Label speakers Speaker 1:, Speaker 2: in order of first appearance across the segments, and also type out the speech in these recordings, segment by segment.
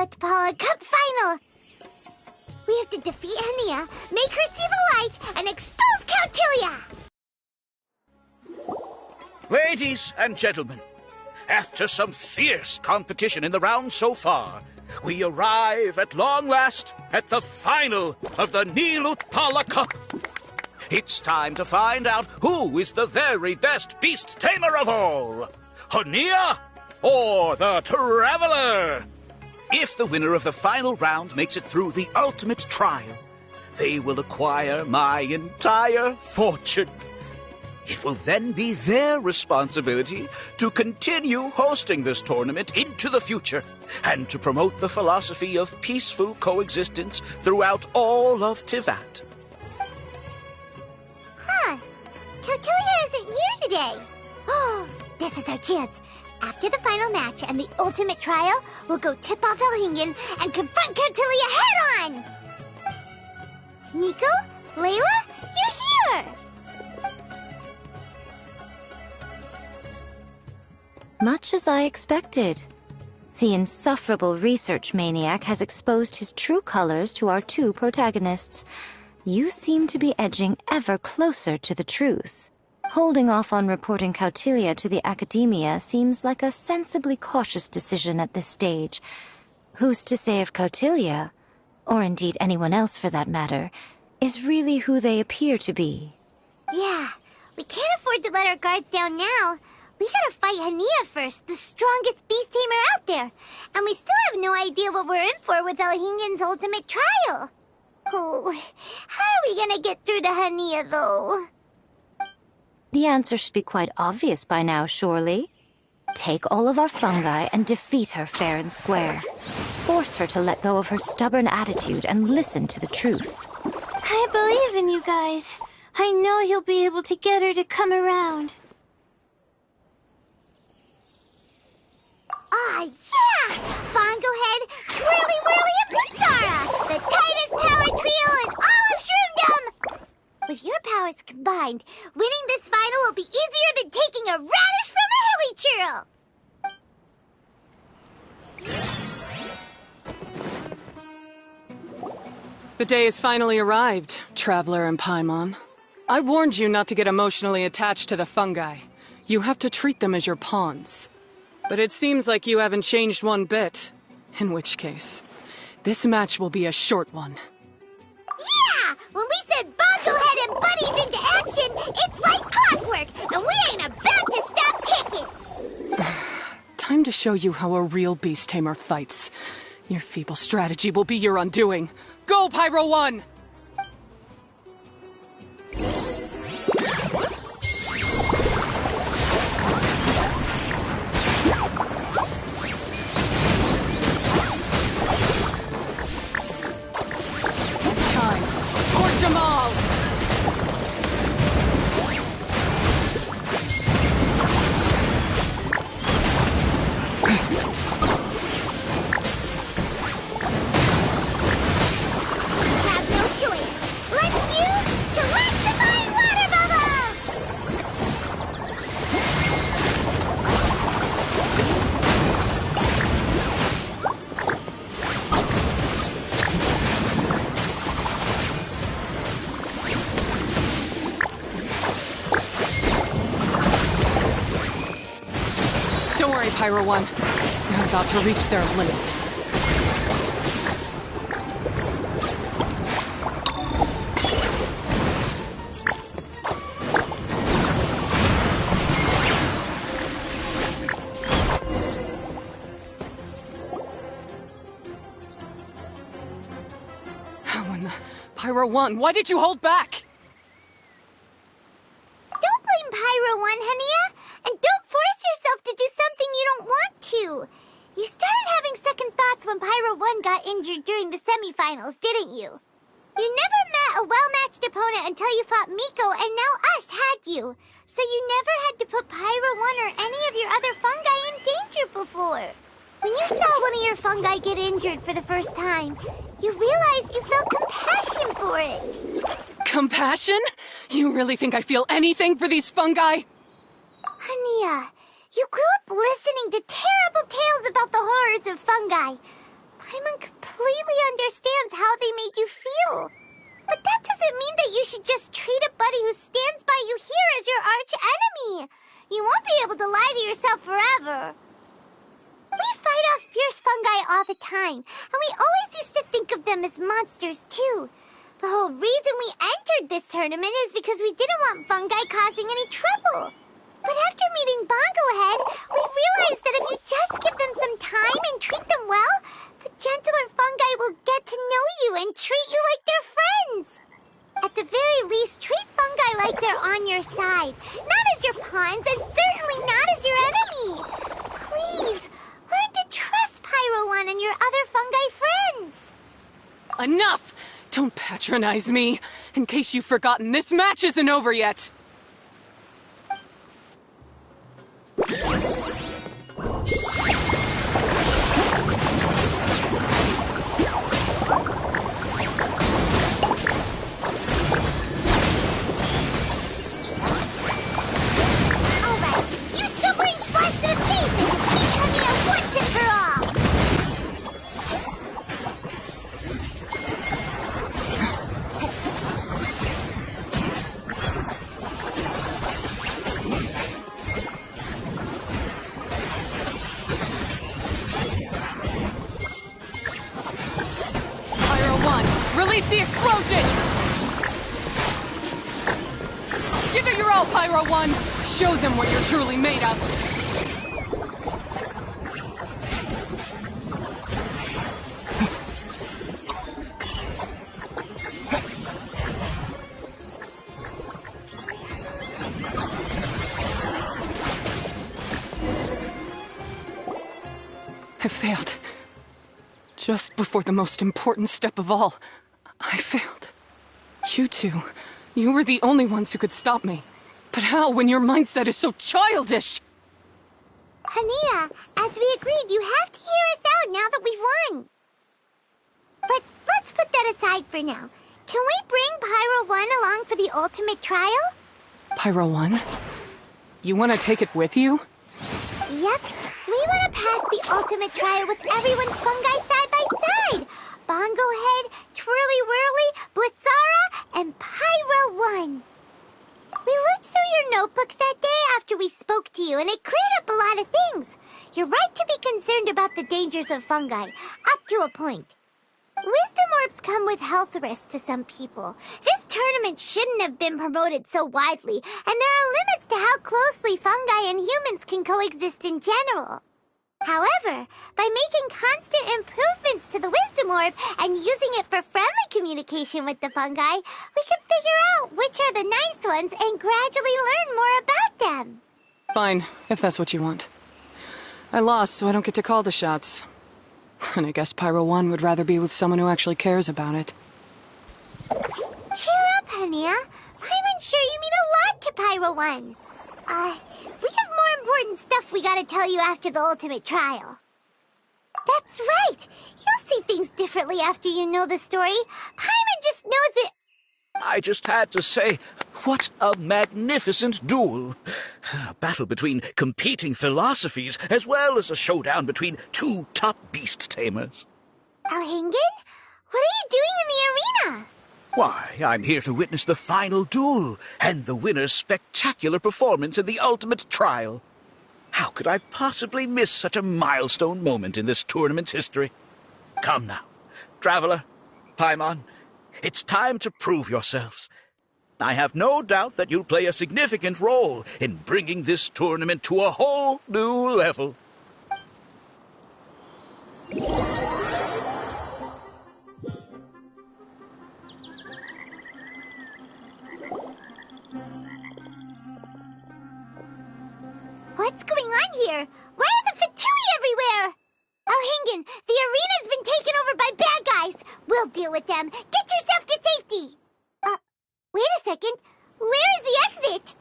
Speaker 1: Neolithpala Cup Final! We have to defeat Hania, make her see the light, and expose Cautilia!
Speaker 2: Ladies and gentlemen, after some fierce competition in the round so far, we arrive at long last at the final of the Neolithpala Cup. It's time to find out who is the very best beast tamer of all, Hania or the Traveler. If the winner of the final round makes it through the ultimate trial, they will acquire my entire fortune. It will then be their responsibility to continue hosting this tournament into the future and to promote the philosophy of peaceful coexistence throughout all of Tivat.
Speaker 1: Huh. Cautilia isn't here today. Oh, this is our chance. After the final match and the ultimate trial, we'll go tip off Elhingen and confront Cautilia head-on! Miko? Layla? You're here!
Speaker 3: Much as I expected. The insufferable research maniac has exposed his true colors to our two protagonists. You seem to be edging ever closer to the truth. Holding off on reporting Cautilia to the Academia seems like a sensibly cautious decision at this stage. Who's to say if Cautilia, or indeed anyone else for that matter, is really who they appear to be?
Speaker 1: Yeah, we can't afford to let our guards down now. We gotta fight Hania first, the strongest beast tamer out there. And we still have no idea what we're in for with Elhingen's ultimate trial. Oh, how are we gonna get through to Hania, though?
Speaker 3: The answer should be quite obvious by now, surely. Take all of our fungi and defeat her fair and square. Force her to let go of her stubborn attitude and listen to the truth.
Speaker 1: I believe in you guys. I know you'll be able to get her to come around. Ah, yeah! Bongo Head, Twirly Whirly, and Pizarra! The tightest power trio in all of Shroomdom! With your powers combined, winning this final will be easier than taking a radish from a hilly churl!
Speaker 4: The day has finally arrived, Traveler and Paimon. I warned you not to get emotionally attached to the fungi. You have to treat them as your pawns. But it seems like you haven't changed one bit. In which case, this match will be a short one.
Speaker 1: Yeah! When we send Bongo Head and Buddies into action, it's like clockwork, and we ain't about to stop ticking!
Speaker 4: Time to show you how a real beast tamer fights. Your feeble strategy will be your undoing. Go, Pyro 1! Jamal!
Speaker 1: Have no choice. Let's use Terengineer water bubble!
Speaker 4: Don't worry, Pyro 1. They're about to reach their limit. Pyro 1, why did you hold back?
Speaker 1: Don't blame Pyro 1, Hania, and don't force yourself to do something you don't want to. You started having second thoughts when Pyro 1 got injured during the semifinals, didn't you? You never met a well-matched opponent until you fought Miko, and now us had you. So you never had to put Pyro 1 or any of your other fungi in danger before. When you saw one of your fungi get injured for the first time, you realized you felt compassion for it.
Speaker 4: Compassion? You really think I feel anything for these fungi?
Speaker 1: Hania, you grew up listening to terrible tales about the horrors of fungi. Paimon completely understands how they made you feel. But that doesn't mean that you should just treat a buddy who stands by you here as your arch enemy. You won't be able to lie to yourself forever. We fight off fierce fungi all the time, and we always used to think of them as monsters too. The whole reason we entered this tournament is because we didn't want fungi causing any trouble. But after meeting Bongo Head, we realized that if you just give them some time and treat them well, the gentler fungi will get to know you and treat you like they're friends. At the very least, treat fungi like they're on your side, not as your pawns and certainly not as your enemy. Please, learn to trust Pyro One and your other fungi friends.
Speaker 4: Enough! Don't patronize me. In case you've forgotten, this match isn't over yet.
Speaker 1: Alright, you sobering splash to the face and defeat Hania once and for all!
Speaker 4: Release the explosion! Give it your all, Pyro One! Show them what you're truly made of! I failed. Just before the most important step of all, I failed. You two, you were the only ones who could stop me. But how when your mindset is so childish?
Speaker 1: Hania, as we agreed, you have to hear us out now that we've won. But let's put that aside for now. Can we bring Pyro One along for the ultimate trial?
Speaker 4: Pyro One? You want to take it with you?
Speaker 1: Yep. We want to pass the ultimate trial with everyone's fungi side by side. Bongo Head, Twirly Whirly, Blitzara, and Pyro One. We looked through your notebook that day after we spoke to you, and it cleared up a lot of things. You're right to be concerned about the dangers of fungi, up to a point. Wisdom orbs come with health risks to some people. This tournament shouldn't have been promoted so widely, and there are limits to how closely fungi and humans can coexist in general. However, by making constant improvements to the Wisdom Orb and using it for friendly communication with the fungi, we can figure out which are the nice ones and gradually learn more about them.
Speaker 4: Fine, if that's what you want. I lost, so I don't get to call the shots. And I guess Pyro One would rather be with someone who actually cares about it.
Speaker 1: Cheer up, Hania. I'm sure you mean a lot to Pyro One. We have more important stuff we gotta tell you after the ultimate trial. That's right. You'll see things differently after you know the story. Paimon just knows it.
Speaker 2: I just had to say, what a magnificent duel. A battle between competing philosophies, as well as a showdown between two top beast tamers.
Speaker 1: Alhingen? What are you doing in the arena?
Speaker 2: Why, I'm here to witness the final duel, and the winner's spectacular performance in the ultimate trial. How could I possibly miss such a milestone moment in this tournament's history? Come now, Traveler, Paimon, it's time to prove yourselves. I have no doubt that you'll play a significant role in bringing this tournament to a whole new level.
Speaker 1: What's going on here? Why are the Fatui everywhere? Alhingen, the arena's been taken over by bad guys. We'll deal with them. Get yourself to safety. Wait a second. Where is the exit?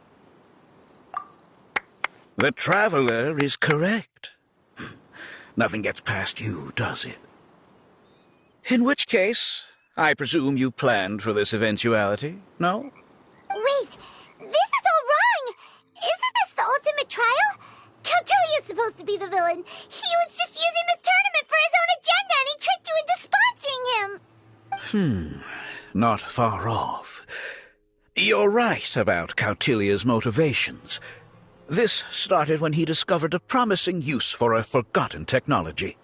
Speaker 2: The Traveler is correct. Nothing gets past you, does it? In which case, I presume you planned for this eventuality, no?
Speaker 1: Wait, this is all wrong. Isn't this the ultimate trial? Kautelya's supposed to be the villain. He was just using this tournament for his own agenda, and he tricked you
Speaker 2: Not far off. You're right about Cautilia's motivations. This started when he discovered a promising use for a forgotten technology.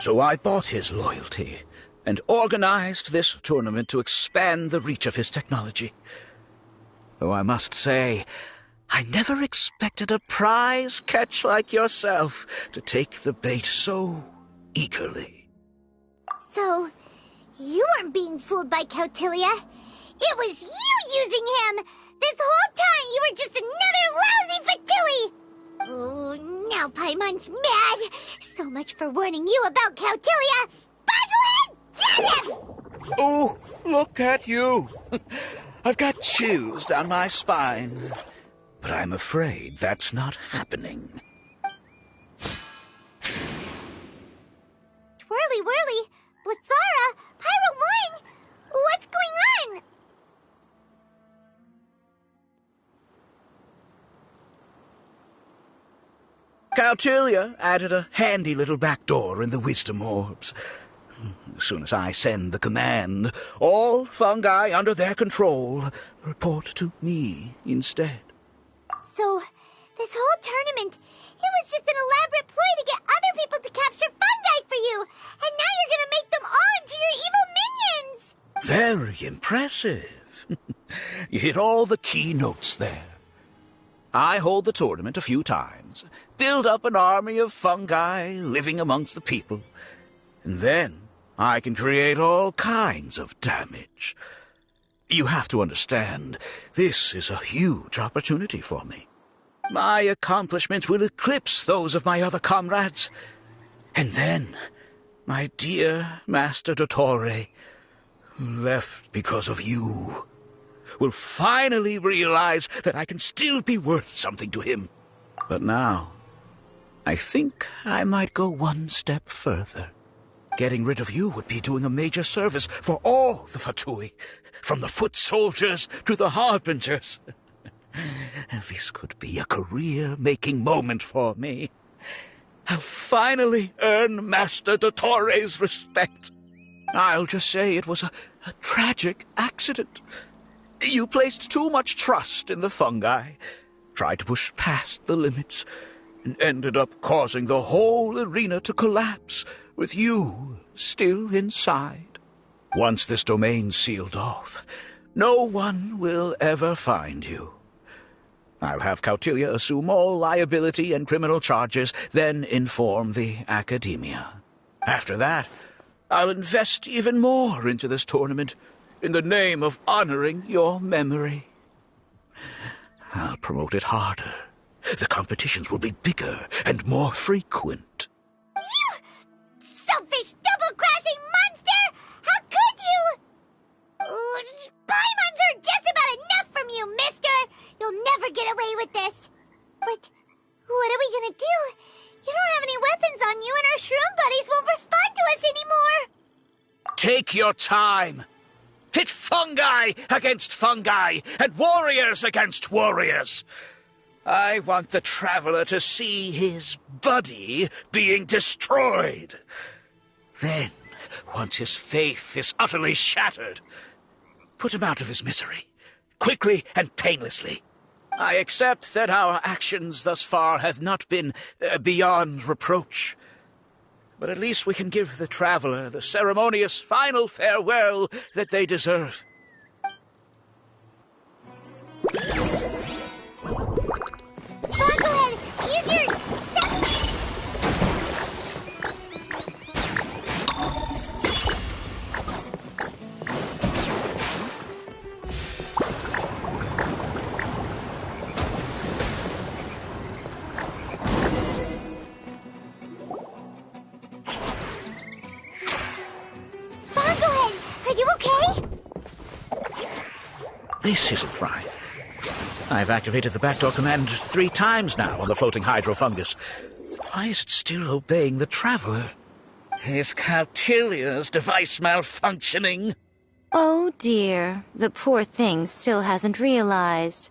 Speaker 2: So I bought his loyalty and organized this tournament to expand the reach of his technology. Though I must say, I never expected a prize catch like yourself to take the bait so eagerly.
Speaker 1: So, you weren't being fooled by Cautilia. It was you using him! This whole time you were just another lousy Fatui! Oh, now Paimon's mad! So much for warning you about Cautilia! Bogglehead, get him!
Speaker 2: Oh, look at you! I've got chills down my spine. But I'm afraid that's not happening.
Speaker 1: Twirly whirly, Blitzara, Pyro 1! What's going on?
Speaker 2: Cautilia added a handy little back door in the wisdom orbs. As soon as I send the command, all fungi under their control report to me instead.
Speaker 1: So, this whole tournament, it was just an elaborate ploy to get other people to capture fungi for you! And now you're gonna make them all into your evil minions!
Speaker 2: Very impressive. You hit all the key notes there. I hold the tournament a few times, build up an army of fungi living amongst the people, and then I can create all kinds of damage. You have to understand, this is a huge opportunity for me. My accomplishments will eclipse those of my other comrades. And then, my dear Master Dottore, who left because of you, will finally realize that I can still be worth something to him. But now, I think I might go one step further. Getting rid of you would be doing a major service for all the Fatui, from the foot soldiers to the harbingers. This could be a career-making moment for me. I'll finally earn Master Dottore's respect. I'll just say it was a tragic accident. You placed too much trust in the fungi, tried to push past the limits, and ended up causing the whole arena to collapse, with you still inside. Once this domain's sealed off, no one will ever find you. I'll have Cautilia assume all liability and criminal charges, then inform the Academia. After that, I'll invest even more into this tournament, in the name of honoring your memory. I'll promote it harder. The competitions will be bigger and more frequent.
Speaker 1: You selfish, double-crossing monster! How could you? Paimons are just about enough from you, mister! You'll never get away with this. But what are we gonna do? You don't have any weapons on you, and our shroom buddies won't respond to us anymore.
Speaker 2: Take your time. Pit fungi against fungi, and warriors against warriors. I want the traveler to see his buddy being destroyed. Then, once his faith is utterly shattered, put him out of his misery, quickly and painlessly. I accept that our actions thus far have not been beyond reproach. But at least we can give the traveler the ceremonious final farewell that they deserve.
Speaker 1: Bogglehead, use your... Bogglehead, are you okay?
Speaker 2: This isn't right. I've activated the backdoor command 3 times now on the floating hydrofungus. Why is it still obeying the traveler? Is Cautilia's device malfunctioning?
Speaker 3: Oh dear, the poor thing still hasn't realized.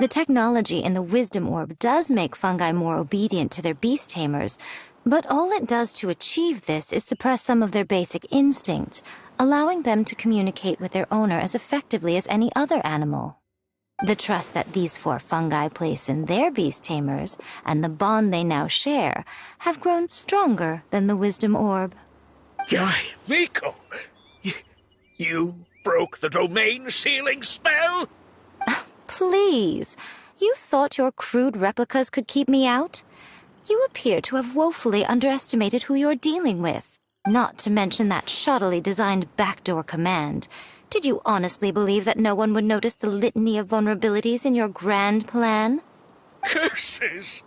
Speaker 3: The technology in the wisdom orb does make fungi more obedient to their beast tamers, but all it does to achieve this is suppress some of their basic instincts, allowing them to communicate with their owner as effectively as any other animal. The trust that these 4 fungi place in their beast tamers, and the bond they now share, have grown stronger than the wisdom orb.
Speaker 2: Yai, Miko! You broke the domain sealing spell?
Speaker 3: Please, you thought your crude replicas could keep me out? You appear to have woefully underestimated who you're dealing with. Not to mention that shoddily designed backdoor command. Did you honestly believe that no one would notice the litany of vulnerabilities in your grand plan?
Speaker 2: Curses!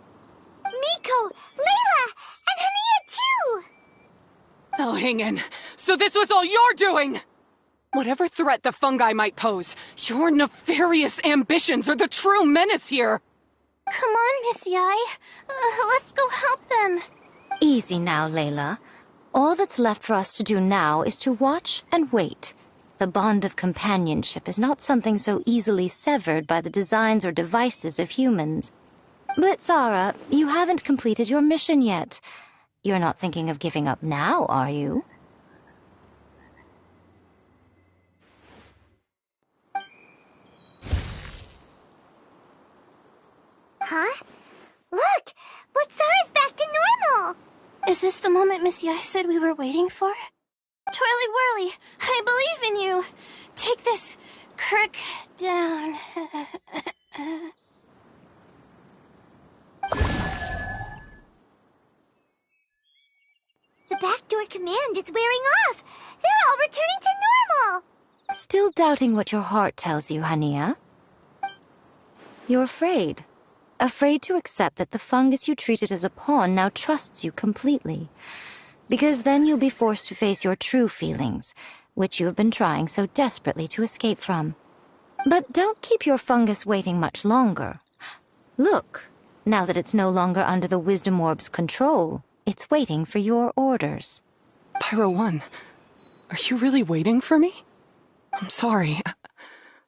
Speaker 1: Miko, Layla, and Hania too!
Speaker 4: Elhingen, so this was all you're doing! Whatever threat the fungi might pose, your nefarious ambitions are the true menace here!
Speaker 1: Come on, Miss Yai. Let's go help them.
Speaker 3: Easy now, Layla. All that's left for us to do now is to watch and wait. The bond of companionship is not something so easily severed by the designs or devices of humans. Blitzara, you haven't completed your mission yet. You're not thinking of giving up now, are you?
Speaker 1: Huh? Look! Blitzara's back to normal! Is this the moment Miss Yai said we were waiting for? Twirly Whirly, I believe in you! Take this crook down. The backdoor command is wearing off! They're all returning to normal!
Speaker 3: Still doubting what your heart tells you, Hania? You're afraid. Afraid to accept that the fungus you treated as a pawn now trusts you completely. Because then you'll be forced to face your true feelings, which you have been trying so desperately to escape from. But don't keep your fungus waiting much longer. Look, now that it's no longer under the Wisdom Orb's control, it's waiting for your orders.
Speaker 4: Pyro 1, are you really waiting for me? I'm sorry.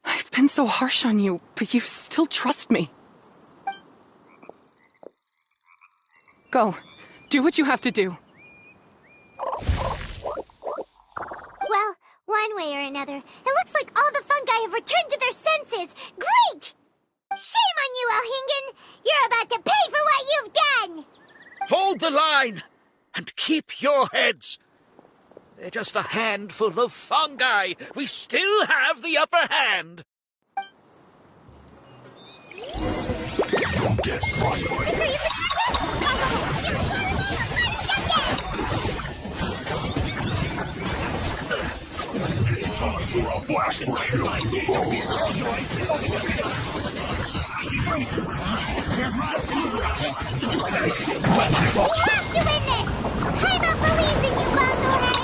Speaker 4: I've been so harsh on you, but you still trust me. Go. Do what you have to do.
Speaker 1: Well, one way or another, it looks like all the fungi have returned to their senses. Great! Shame on you, Elhingen! You're about to pay for what you've done!
Speaker 2: Hold the line! And keep your heads! They're just a handful of fungi. We still have the upper hand.
Speaker 5: You'll get fired. Time for a blast for
Speaker 1: You have to win this! Paimon believes in you, Baldurhead!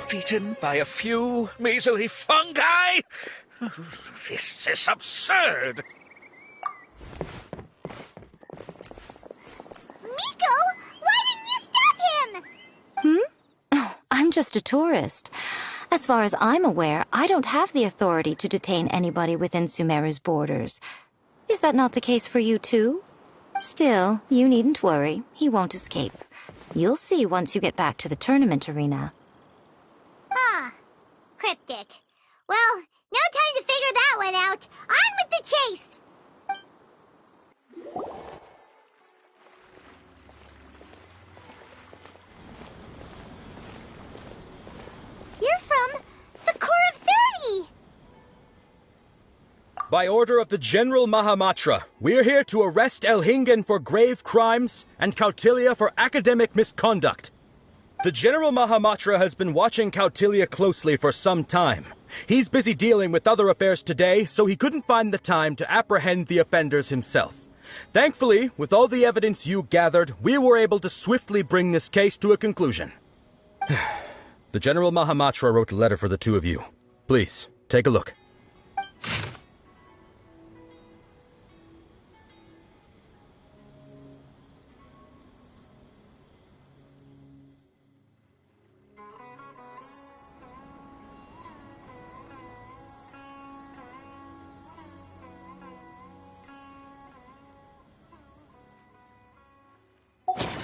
Speaker 2: Beaten by a few measly fungi? This is absurd.
Speaker 1: Miko, why didn't you stop him?
Speaker 3: Oh, I'm just a tourist. As far as I'm aware, I don't have the authority to detain anybody within Sumeru's borders. Is that not the case for you too? Still, you needn't worry. He won't escape. You'll see once you get back to the tournament arena.
Speaker 1: Huh. Cryptic. Well, no time to figure that one out. On with the chase! You're from the Core of 30!
Speaker 6: By order of the General Mahamatra, we're here to arrest Elhingen for grave crimes and Kautilya for academic misconduct. The General Mahamatra has been watching Kautilya closely for some time. He's busy dealing with other affairs today, so he couldn't find the time to apprehend the offenders himself. Thankfully, with all the evidence you gathered, we were able to swiftly bring this case to a conclusion. The General Mahamatra wrote a letter for the two of you. Please, take a look.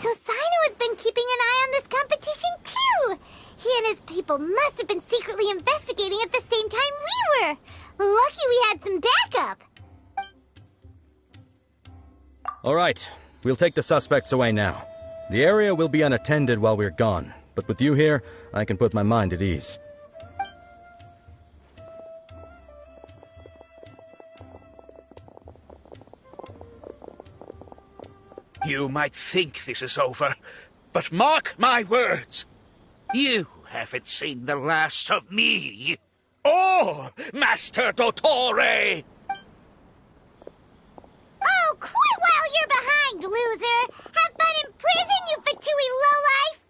Speaker 1: So Sino has been keeping an eye on this competition too! He and his people must have been secretly investigating at the same time we were! Lucky we had some backup!
Speaker 6: Alright, we'll take the suspects away now. The area will be unattended while we're gone, but with you here, I can put my mind at ease.
Speaker 2: You might think this is over, but mark my words. You haven't seen the last of me, or Master Dottore.
Speaker 1: Oh, quit while you're behind, loser! Have fun in prison, you Fatui lowlife!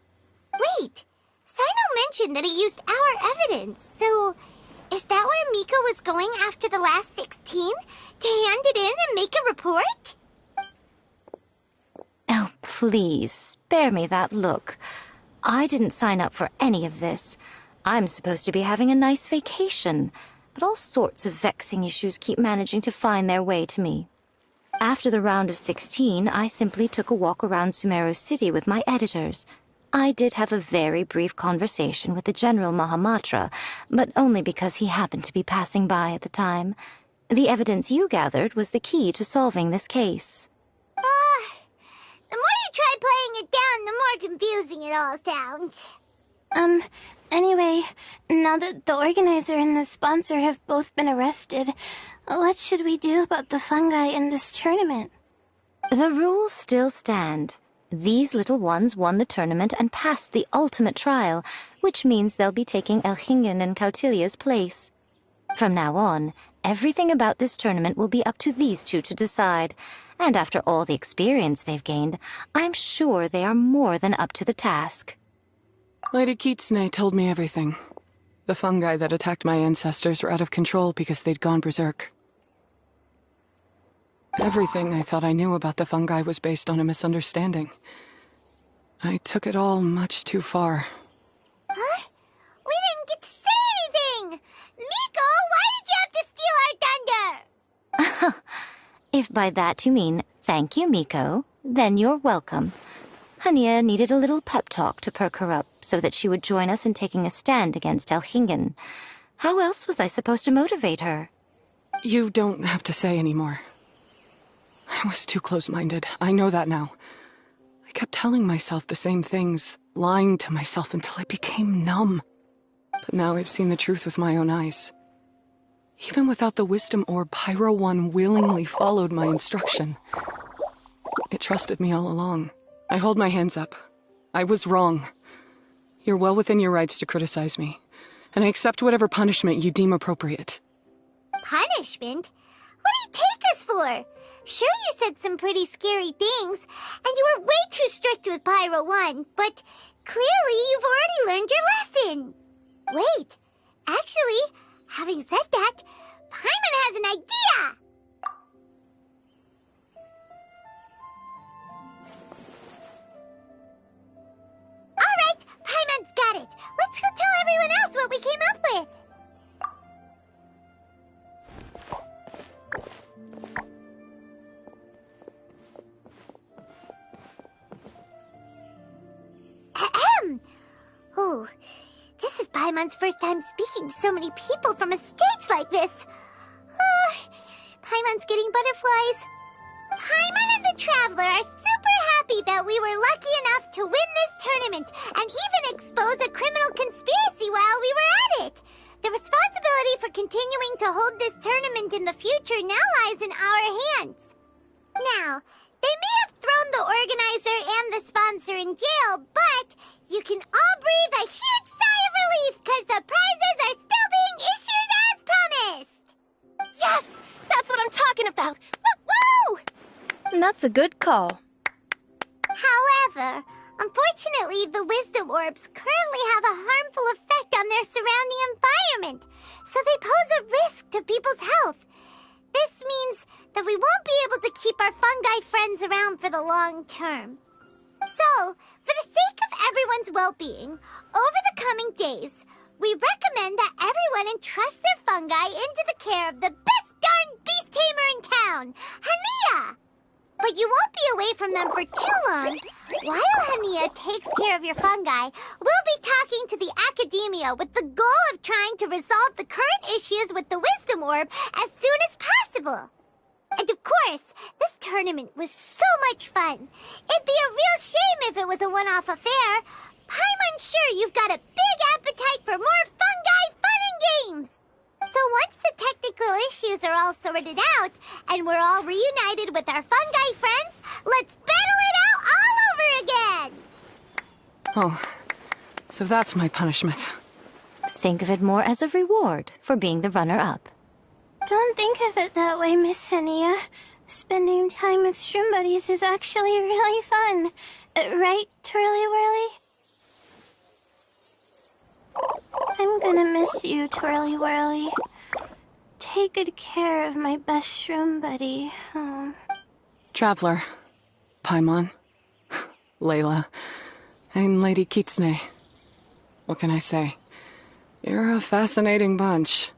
Speaker 1: Wait, Sino mentioned that he used our evidence, so is that where Miko was going after the last 16? To hand it in and make a report?
Speaker 3: Oh, please, spare me that look. I didn't sign up for any of this. I'm supposed to be having a nice vacation, but all sorts of vexing issues keep managing to find their way to me. After the round of 16, I simply took a walk around Sumeru City with my editors. I did have a very brief conversation with the General Mahamatra, but only because he happened to be passing by at the time. The evidence you gathered was the key to solving this case.
Speaker 1: The more you try playing it down, the more confusing it all sounds.
Speaker 7: Anyway, now that the organizer and the sponsor have both been arrested, what should we do about the fungi in this tournament?
Speaker 3: The rules still stand. These little ones won the tournament and passed the ultimate trial, which means they'll be taking Elhingen and Cautilia's place. From now on, everything about this tournament will be up to these two to decide. And after all the experience they've gained, I'm sure they are more than up to the task.
Speaker 4: Lady Kitsune told me everything. The fungi that attacked my ancestors were out of control because they'd gone berserk. Everything I thought I knew about the fungi was based on a misunderstanding. I took it all much too far.
Speaker 1: Huh? We didn't get to say anything! Miko, why did you have to steal our thunder?
Speaker 3: If by that you mean thank you, Miko, then you're welcome. Hania needed a little pep talk to perk her up so that she would join us in taking a stand against Elhingen. How else was I supposed to motivate her?
Speaker 4: You don't have to say anymore. I was too close-minded. I know that now. I kept telling myself the same things, lying to myself until I became numb. But now I've seen the truth with my own eyes. Even without the wisdom orb, Pyro 1 willingly followed my instruction. It trusted me all along. I hold my hands up. I was wrong. You're well within your rights to criticize me, and I accept whatever punishment you deem appropriate.
Speaker 1: Punishment? What do you take us for? Sure, you said some pretty scary things, and you were way too strict with Pyro 1, but clearly you've already learned your lesson. Wait, actually, having said that, Paimon has an idea! Alright, Paimon's got it. Let's go tell everyone else what we came up with. Ahem. Oh, this is Paimon's first time speaking to so many people from a stage like this. Paimon's getting butterflies. Paimon and the Traveler are super happy that we were lucky enough to win this tournament and even expose a criminal conspiracy while we were at it. The responsibility for continuing to hold this tournament in the future now lies in our hands. Now, they may have thrown the organizer and the sponsor in jail, but you can all breathe a huge sigh of relief because the prizes are still being issued!
Speaker 7: talking about. Woo!
Speaker 3: That's a good call.
Speaker 1: However, unfortunately, the wisdom orbs currently have a harmful effect on their surrounding environment, so they pose a risk to people's health. This means that we won't be able to keep our fungi friends around for the long term. So, for the sake of everyone's well-being, over the coming days, we recommend that everyone entrust their fungi into the care of the best darn beast tamer in town, Hania! But you won't be away from them for too long. While Hania takes care of your fungi, we'll be talking to the academia with the goal of trying to resolve the current issues with the wisdom orb as soon as possible. And of course, this tournament was so much fun. It'd be a real shame if it was a one-off affair. I'm sure you've got a big appetite for more fungi fun and games. So once the technical issues are all sorted out, and we're all reunited with our fungi friends, let's battle it out all over again!
Speaker 4: Oh, so that's my punishment.
Speaker 3: Think of it more as a reward for being the runner-up.
Speaker 7: Don't think of it that way, Miss Hania. Spending time with shroom buddies is actually really fun. Right, Twirly Whirly? I'm gonna miss you, Twirly Whirly. Take good care of my best shroom buddy. Oh.
Speaker 4: Traveler, Paimon, Layla, and Lady Kitsune. What can I say? You're a fascinating bunch.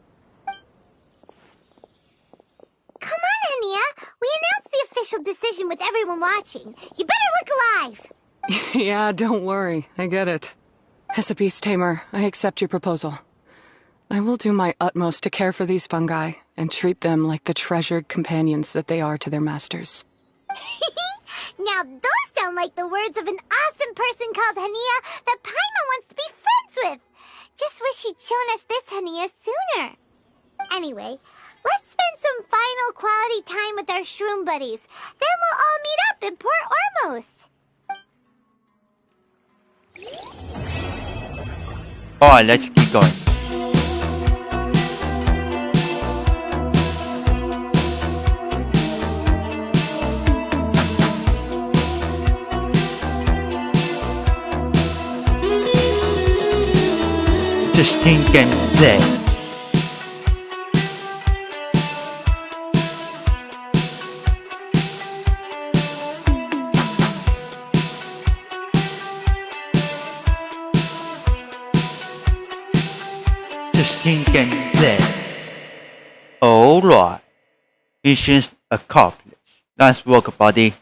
Speaker 1: Come on, Hania! We announced the official decision with everyone watching. You better look alive!
Speaker 4: Yeah, don't worry. I get it. As a beast tamer, I accept your proposal. I will do my utmost to care for these fungi and treat them like the treasured companions that they are to their masters.
Speaker 1: Now those sound like the words of an awesome person called Hania that Paimon wants to be friends with. Just wish she'd shown us this Hania sooner. Anyway, let's spend some final quality time with our shroom buddies. Then we'll all meet up in Port Ormos.
Speaker 8: Alright, let's keep going. Terengineer. Terengineer. Alright. Missions accomplished. Nice work, buddy.